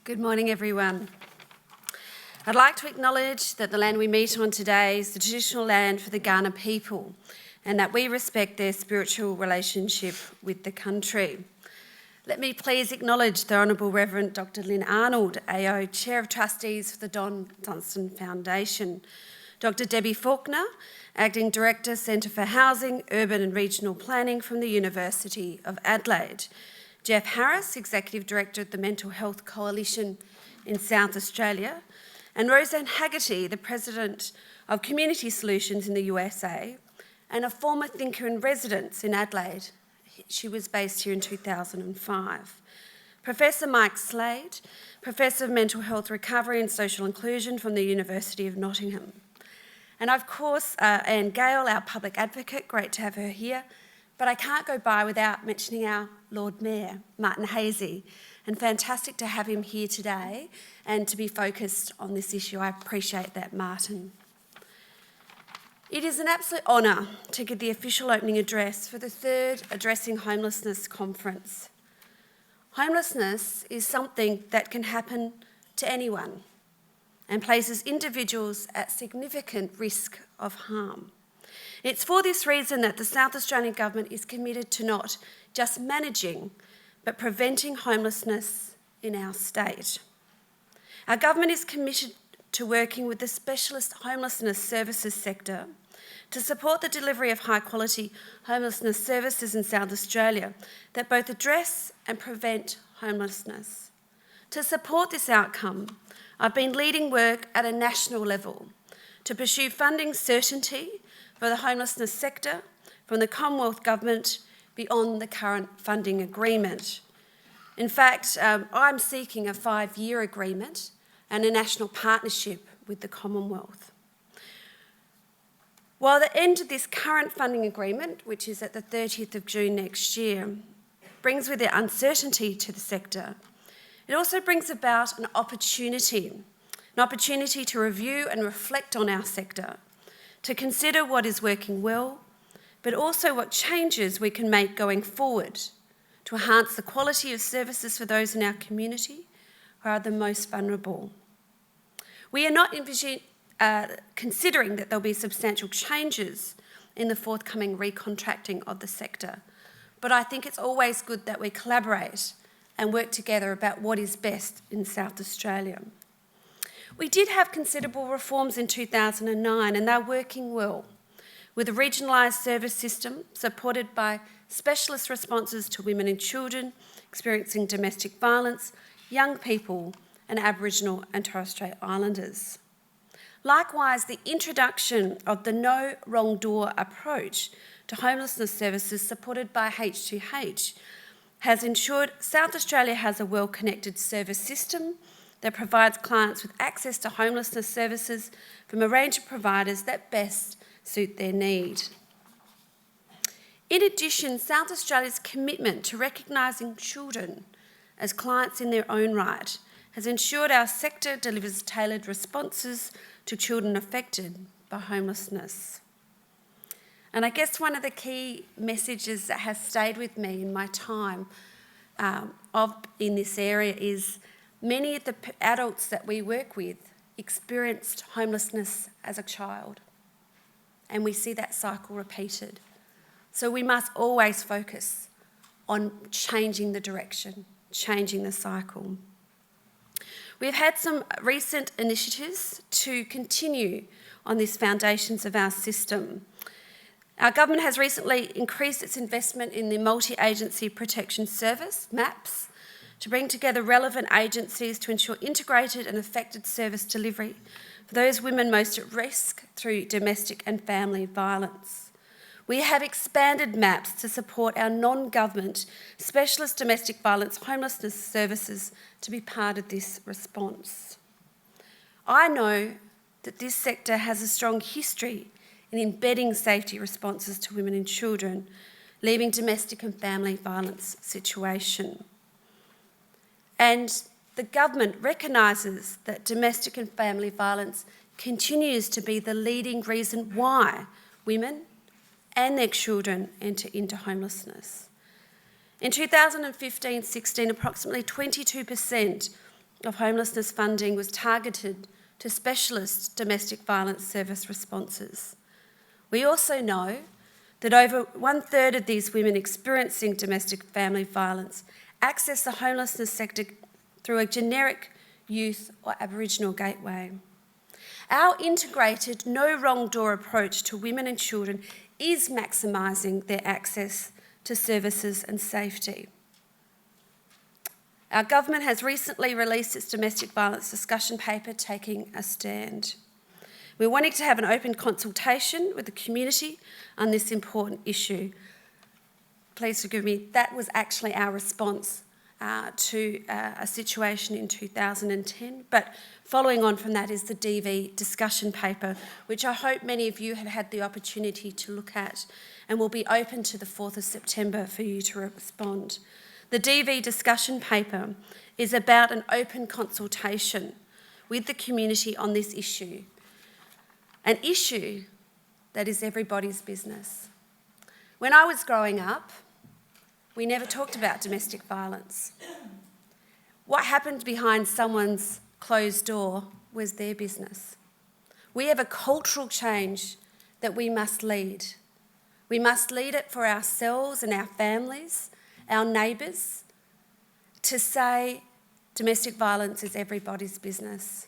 Good morning, everyone. I'd like to acknowledge that the land we meet on today is the traditional land for the Kaurna people and that we respect their spiritual relationship with the country. Let me please acknowledge the Honourable Reverend Dr Lynn Arnold, AO, Chair of Trustees for the Don Dunstan Foundation, Dr Debbie Faulkner, Acting Director, Centre for Housing, Urban and Regional Planning from the University of Adelaide, Jeff Harris, Executive Director at the Mental Health Coalition in South Australia, and Roseanne Haggerty, the President of Community Solutions in the USA, and a former thinker in residence in Adelaide. She was based here in 2005. Professor Mike Slade, Professor of Mental Health Recovery and Social Inclusion from the University of Nottingham. And of course, Anne Gale, our Public Advocate, great to have her here. But I can't go by without mentioning our Lord Mayor, Martin Haese, and fantastic to have him here today and to be focused on this issue. I appreciate that, Martin. It is an absolute honour to give the official opening address for the third Addressing Homelessness conference. Homelessness is something that can happen to anyone and places individuals at significant risk of harm. It's for this reason that the South Australian Government is committed to not just managing, but preventing homelessness in our state. Our government is committed to working with the specialist homelessness services sector to support the delivery of high-quality homelessness services in South Australia that both address and prevent homelessness. To support this outcome, I've been leading work at a national level to pursue funding certainty for the homelessness sector from the Commonwealth Government beyond the current funding agreement. In fact, I'm seeking a 5-year agreement and a national partnership with the Commonwealth. While the end of this current funding agreement, which is at the 30th of June next year, brings with it uncertainty to the sector, it also brings about an opportunity to review and reflect on our sector, to consider what is working well, but also what changes we can make going forward to enhance the quality of services for those in our community who are the most vulnerable. We are not considering that there'll be substantial changes in the forthcoming recontracting of the sector, but I think it's always good that we collaborate and work together about what is best in South Australia. We did have considerable reforms in 2009 and they're working well, with a regionalised service system supported by specialist responses to women and children experiencing domestic violence, young people and Aboriginal and Torres Strait Islanders. Likewise, the introduction of the no wrong door approach to homelessness services supported by H2H has ensured South Australia has a well-connected service system that provides clients with access to homelessness services from a range of providers that best suit their need. In addition, South Australia's commitment to recognising children as clients in their own right has ensured our sector delivers tailored responses to children affected by homelessness. And I guess one of the key messages that has stayed with me in my time in this area is many of the adults that we work with experienced homelessness as a child, and we see that cycle repeated. So we must always focus on changing the direction, changing the cycle. We've had some recent initiatives to continue on these foundations of our system. Our government has recently increased its investment in the Multi-Agency Protection Service, MAPS, to bring together relevant agencies to ensure integrated and effective service delivery for those women most at risk through domestic and family violence. We have expanded MAPS to support our non-government specialist domestic violence homelessness services to be part of this response. I know that this sector has a strong history in embedding safety responses to women and children, leaving domestic and family violence situation. And the government recognises that domestic and family violence continues to be the leading reason why women and their children enter into homelessness. In 2015-16, approximately 22% of homelessness funding was targeted to specialist domestic violence service responses. We also know that over 1/3 of these women experiencing domestic family violence access the homelessness sector through a generic youth or Aboriginal gateway. Our integrated, no wrong door approach to women and children is maximising their access to services and safety. Our government has recently released its domestic violence discussion paper, Taking a Stand. We're wanting to have an open consultation with the community on this important issue. Please forgive me, that was actually our response to a situation in 2010, but following on from that is the DV discussion paper, which I hope many of you have had the opportunity to look at and will be open to the 4th of September for you to respond. The DV discussion paper is about an open consultation with the community on this issue, an issue that is everybody's business. When I was growing up, we never talked about domestic violence. What happened behind someone's closed door was their business. We have a cultural change that we must lead. We must lead it for ourselves and our families, our neighbours, to say domestic violence is everybody's business.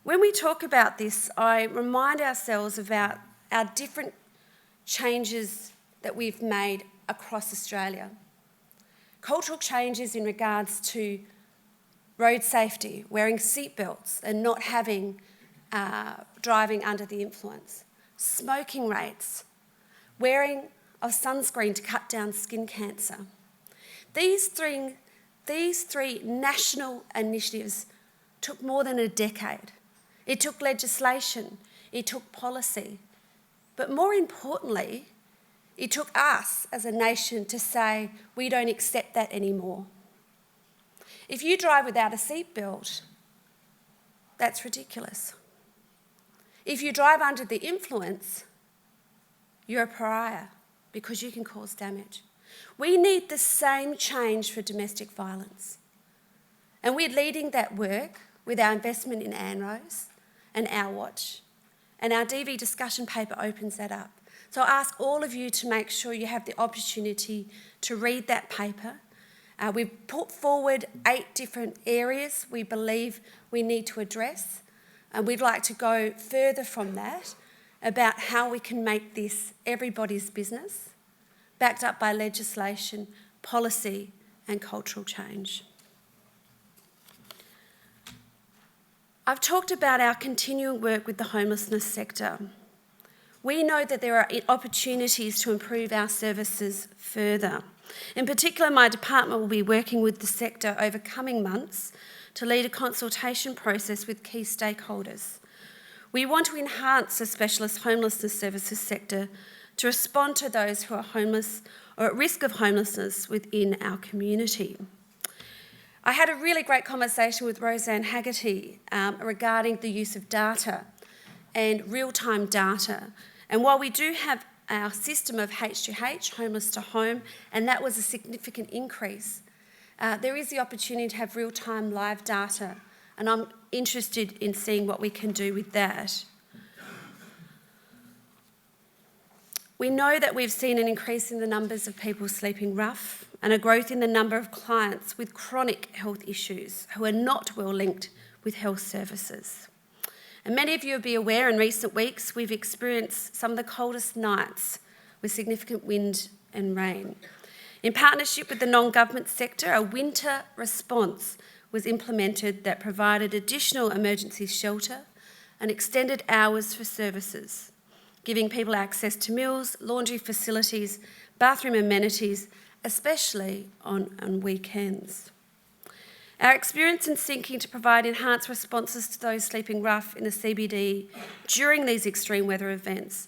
When we talk about this, I remind ourselves about our different changes that we've made across Australia. Cultural changes in regards to road safety, wearing seatbelts and not having driving under the influence, smoking rates, wearing of sunscreen to cut down skin cancer. These three national initiatives took more than a decade. It took legislation, it took policy, but more importantly, it took us as a nation to say, we don't accept that anymore. If you drive without a seatbelt, that's ridiculous. If you drive under the influence, you're a pariah because you can cause damage. We need the same change for domestic violence. And we're leading that work with our investment in ANROS and Our Watch. And our DV discussion paper opens that up. So I ask all of you to make sure you have the opportunity to read that paper. We've put forward 8 different areas we believe we need to address, and we'd like to go further from that about how we can make this everybody's business, backed up by legislation, policy and cultural change. I've talked about our continuing work with the homelessness sector. We know that there are opportunities to improve our services further. In particular, my department will be working with the sector over coming months to lead a consultation process with key stakeholders. We want to enhance the specialist homelessness services sector to respond to those who are homeless or at risk of homelessness within our community. I had a really great conversation with Roseanne Haggerty regarding the use of data and real-time data. And while we do have our system of H2H, homeless to home, and that was a significant increase, there is the opportunity to have real-time live data, and I'm interested in seeing what we can do with that. We know that we've seen an increase in the numbers of people sleeping rough and a growth in the number of clients with chronic health issues who are not well linked with health services. And many of you will be aware in recent weeks we've experienced some of the coldest nights with significant wind and rain. In partnership with the non-government sector, a winter response was implemented that provided additional emergency shelter and extended hours for services, giving people access to meals, laundry facilities, bathroom amenities, especially on weekends. Our experience in seeking to provide enhanced responses to those sleeping rough in the CBD during these extreme weather events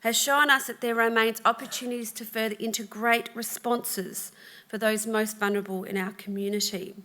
has shown us that there remains opportunities to further integrate responses for those most vulnerable in our community,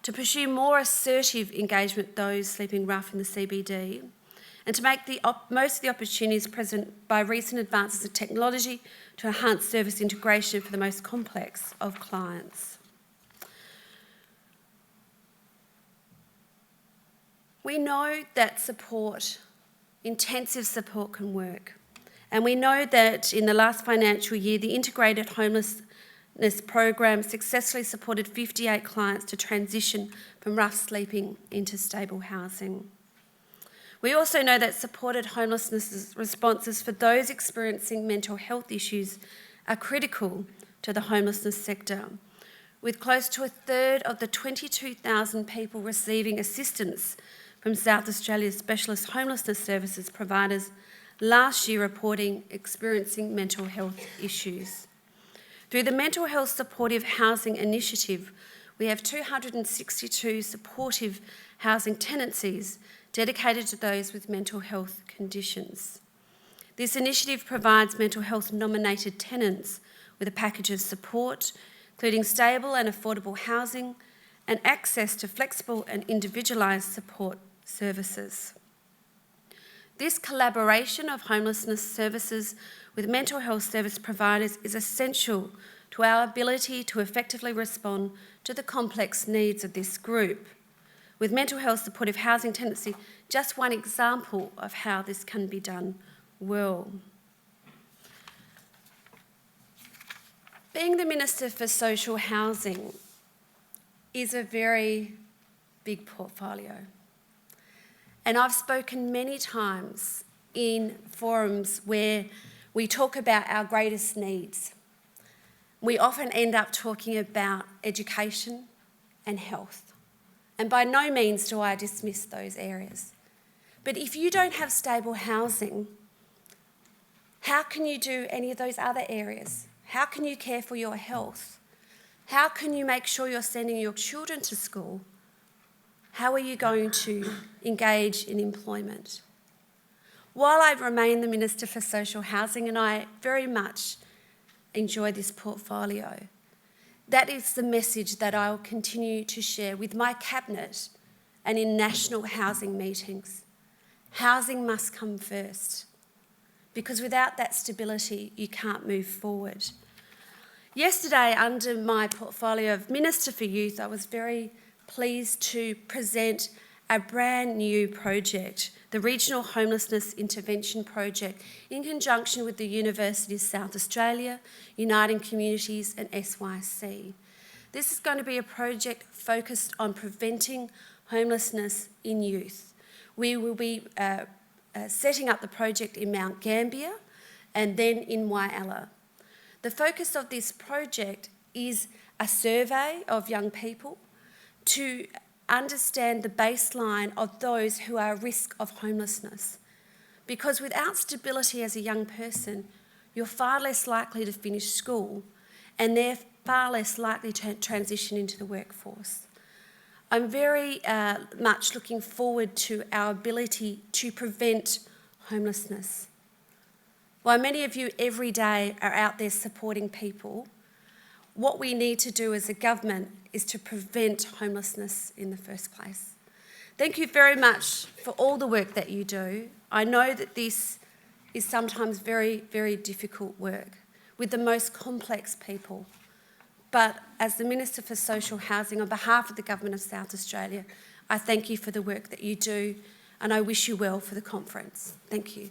to pursue more assertive engagement with those sleeping rough in the CBD, and to make the most of the opportunities present by recent advances in technology to enhance service integration for the most complex of clients. We know that support, intensive support, can work. And we know that in the last financial year, the Integrated Homelessness Program successfully supported 58 clients to transition from rough sleeping into stable housing. We also know that supported homelessness responses for those experiencing mental health issues are critical to the homelessness sector, with close to a third of the 22,000 people receiving assistance from South Australia's specialist homelessness services providers last year reporting experiencing mental health issues. Through the Mental Health Supportive Housing Initiative, we have 262 supportive housing tenancies dedicated to those with mental health conditions. This initiative provides mental health nominated tenants with a package of support, including stable and affordable housing and access to flexible and individualised support services. This collaboration of homelessness services with mental health service providers is essential to our ability to effectively respond to the complex needs of this group. With mental health supportive housing tenancy, just one example of how this can be done well. Being the Minister for Social Housing is a very big portfolio. And I've spoken many times in forums where we talk about our greatest needs. We often end up talking about education and health. And by no means do I dismiss those areas. But if you don't have stable housing, how can you do any of those other areas? How can you care for your health? How can you make sure you're sending your children to school? How are you going to engage in employment? While I remain the Minister for Social Housing, and I very much enjoy this portfolio, that is the message that I will continue to share with my Cabinet and in national housing meetings. Housing must come first, because without that stability, you can't move forward. Yesterday, under my portfolio of Minister for Youth, I was very pleased to present a brand new project, the Regional Homelessness Intervention Project, in conjunction with the University of South Australia, Uniting Communities and SYC. This is going to be a project focused on preventing homelessness in youth. We will be setting up the project in Mount Gambier and then in Whyalla. The focus of this project is a survey of young people to understand the baseline of those who are at risk of homelessness. Because without stability as a young person, you're far less likely to finish school and they're far less likely to transition into the workforce. I'm very much looking forward to our ability to prevent homelessness. While many of you every day are out there supporting people, what we need to do as a government is to prevent homelessness in the first place. Thank you very much for all the work that you do. I know that this is sometimes very, very difficult work with the most complex people. But as the Minister for Social Housing, on behalf of the Government of South Australia, I thank you for the work that you do and I wish you well for the conference. Thank you.